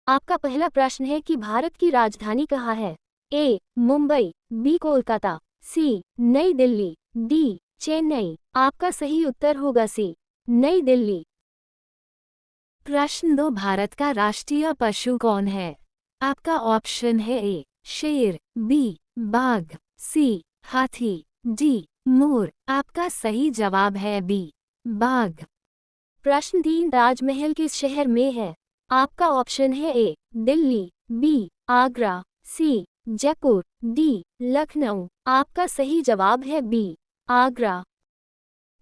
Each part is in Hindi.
आपका पहला प्रश्न है कि भारत की राजधानी कहाँ है? ए. मुंबई, बी. कोलकाता, सी. नई दिल्ली, डी. चेन्नई। आपका सही उत्तर होगा सी. नई दिल्ली। प्रश्न 2, भारत का राष्ट्रीय पशु कौन है? आपका ऑप्शन है ए. शेर, बी. बाघ, सी. हाथी, डी. मोर। आपका सही जवाब है बी. बाघ। प्रश्न 3, ताजमहल किस शहर में है? आपका ऑप्शन है ए. दिल्ली, बी. आगरा, सी. जयपुर, डी. लखनऊ। आपका सही जवाब है बी. आगरा।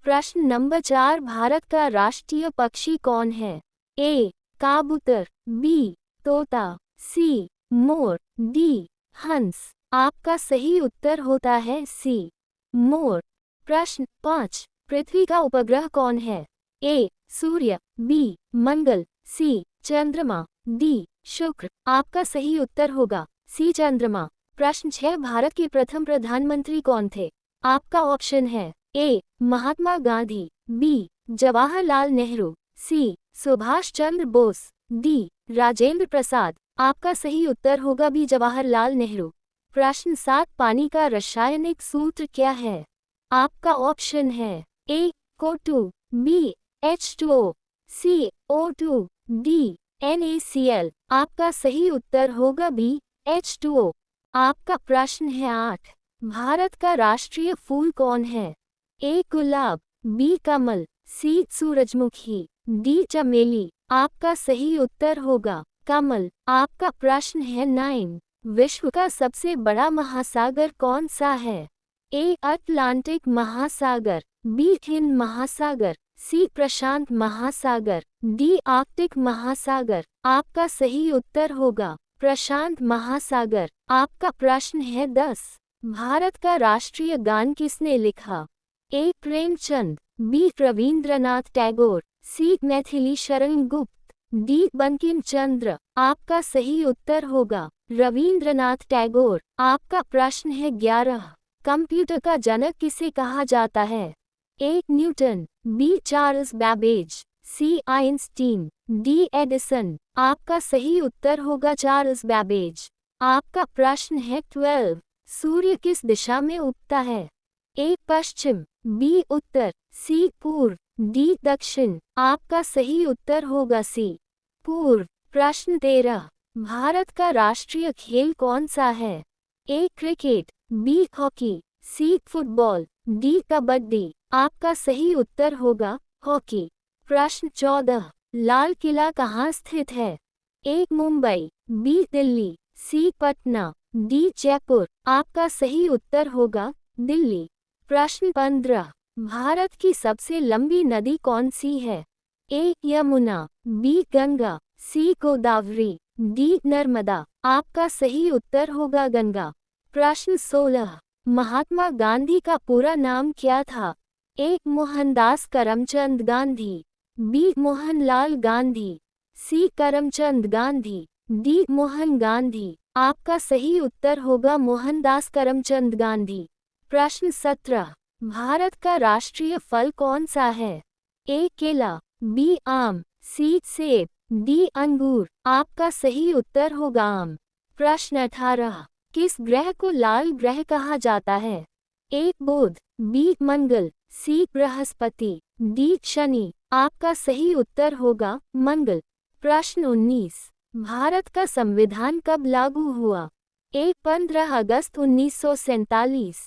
प्रश्न नंबर 4, भारत का राष्ट्रीय पक्षी कौन है? ए. कबूतर, बी. तोता, सी. मोर, डी. हंस। आपका सही उत्तर होता है सी. मोर। प्रश्न 5, पृथ्वी का उपग्रह कौन है? ए. सूर्य, बी. मंगल, सी. चंद्रमा, डी. शुक्र। आपका सही उत्तर होगा सी. चंद्रमा। प्रश्न 6, भारत के प्रथम प्रधानमंत्री कौन थे? आपका ऑप्शन है ए. महात्मा गांधी, बी. जवाहरलाल नेहरू, सी. सुभाष चंद्र बोस, डी. राजेंद्र प्रसाद। आपका सही उत्तर होगा बी. जवाहरलाल नेहरू। प्रश्न 7, पानी का रासायनिक सूत्र क्या है? आपका ऑप्शन है A. CO2, B. H2O, C. O2, D. NaCl। आपका सही उत्तर होगा बी. H2O। आपका प्रश्न है 8, भारत का राष्ट्रीय फूल कौन है? ए. गुलाब, बी. कमल, सी. सूरजमुखी, डी. चमेली। आपका सही उत्तर होगा कमल। आपका प्रश्न है 9, विश्व का सबसे बड़ा महासागर कौन सा है? ए. अटलांटिक महासागर, बी. हिंद महासागर, सी. प्रशांत महासागर, डी. आर्कटिक महासागर। आपका सही उत्तर होगा प्रशांत महासागर। आपका प्रश्न है 10, भारत का राष्ट्रीय गान किसने लिखा? ए. प्रेमचंद, बी. रवींद्रनाथ टैगोर, सी. मैथिली शरण गुप्त, डी. बंकिम चंद्र। आपका सही उत्तर होगा रवींद्रनाथ टैगोर। आपका प्रश्न है 11, कंप्यूटर का जनक किसे कहा जाता है? A. Newton, B. Charles Babbage, C. Einstein, D. Edison. आपका सही उत्तर होगा चार्ल्स बैबेज। आपका प्रश्न है 12, सूर्य किस दिशा में उगता है? ए. पश्चिम, बी. उत्तर, सी. पूर्व, डी. दक्षिण। आपका सही उत्तर होगा सी. पूर्व। प्रश्न 13, भारत का राष्ट्रीय खेल कौन सा है? A. Cricket, B. Hockey, C. Football, D. Kabaddi. आपका सही उत्तर होगा हॉकी। प्रश्न 14, लाल किला कहाँ स्थित है? ए. मुंबई, बी. दिल्ली, सी. पटना, डी. जयपुर। आपका सही उत्तर होगा दिल्ली। प्रश्न 15, भारत की सबसे लंबी नदी कौन सी है? ए. यमुना, बी. गंगा, सी. गोदावरी, डी. नर्मदा। आपका सही उत्तर होगा गंगा। प्रश्न 16, महात्मा गांधी का पूरा नाम क्या था? ए. मोहनदास करमचंद गांधी, बी. मोहनलाल गांधी, सी. करमचंद गांधी, डी. मोहन गांधी। आपका सही उत्तर होगा मोहनदास करमचंद गांधी। प्रश्न 17, भारत का राष्ट्रीय फल कौन सा है? ए. केला, बी. आम, सी. सेब, डी. अंगूर। आपका सही उत्तर होगा आम। प्रश्न 18, किस ग्रह को लाल ग्रह कहा जाता है? ए. बुध, बी. मंगल, सी. बृहस्पति, डी. शनि। आपका सही उत्तर होगा मंगल। प्रश्न 19, भारत का संविधान कब लागू हुआ? ए. 15 अगस्त 1947,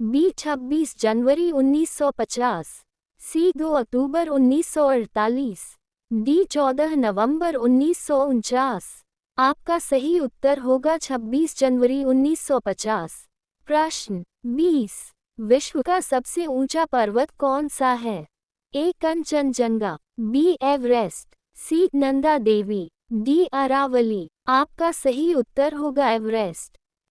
बी. 26 जनवरी 1950, सी. 2 अक्टूबर 1948, डी. 14 नवंबर 1949। आपका सही उत्तर होगा 26 जनवरी 1950। प्रश्न 20, विश्व का सबसे ऊंचा पर्वत कौन सा है? ए. कंचनजंगा, बी. एवरेस्ट, सी. नंदा देवी, डी. अरावली। आपका सही उत्तर होगा एवरेस्ट।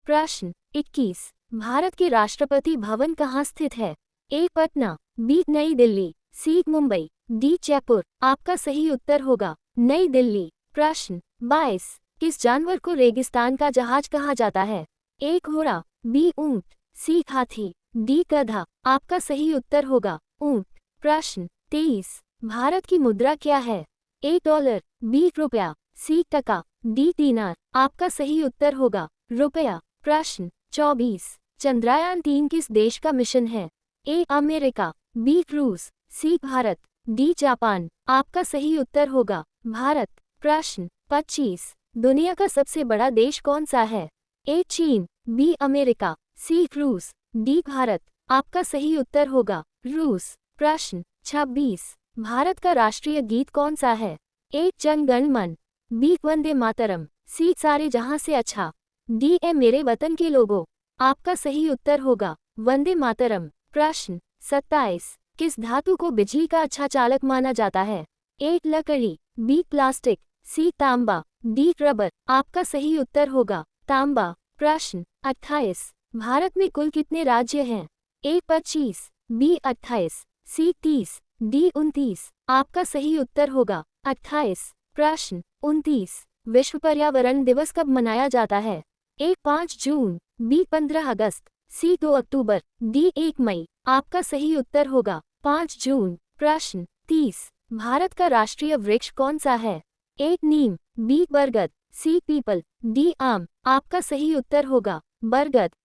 प्रश्न 21, भारत के राष्ट्रपति भवन कहाँ स्थित है? ए. पटना, बी. नई दिल्ली, सी. मुंबई, डी. जयपुर। आपका सही उत्तर होगा नई दिल्ली। प्रश्न 22, किस जानवर को रेगिस्तान का जहाज कहा जाता है? ए. घोड़ा, बी. ऊंट, सी. हाथी, डी. गधा। आपका सही उत्तर होगा ऊंट। प्रश्न 23, भारत की मुद्रा क्या है? ए. Dollar, B. रुपया, सी टका, डी दीनार। आपका सही उत्तर होगा रुपया। प्रश्न 24। चंद्रयान-3 किस देश का मिशन है? ए अमेरिका, बी रूस, सी भारत, डी जापान। आपका सही उत्तर होगा भारत। प्रश्न 25। दुनिया का सबसे बड़ा देश कौन सा है? ए चीन, बी अमेरिका, सी रूस, डी भारत। आपका सही उत्तर होगा रूस। प्रश्न 26। भारत का राष्ट्रीय गीत कौन सा है? ए जन गण मन, बी वंदे मातरम, सी सारे जहां से अच्छा, डी ए मेरे वतन के लोगों। आपका सही उत्तर होगा वंदे मातरम। प्रश्न 27। किस धातु को बिजली का अच्छा चालक माना जाता है? ए लकड़ी, बी प्लास्टिक, सी तांबा, डी रबर। आपका सही उत्तर होगा तांबा। प्रश्न 28। भारत में कुल कितने राज्य हैं? ए 25, बी 28, सी 30, डी 29। आपका सही उत्तर होगा 28। प्रश्न 29। विश्व पर्यावरण दिवस कब मनाया जाता है? ए 5 जून, बी 15 अगस्त, सी 2 अक्टूबर, डी 1 मई। आपका सही उत्तर होगा 5 जून। प्रश्न 30। भारत का राष्ट्रीय वृक्ष कौन सा है? ए नीम, बी बरगद, सी पीपल, डी आम। आपका सही उत्तर होगा बरगद।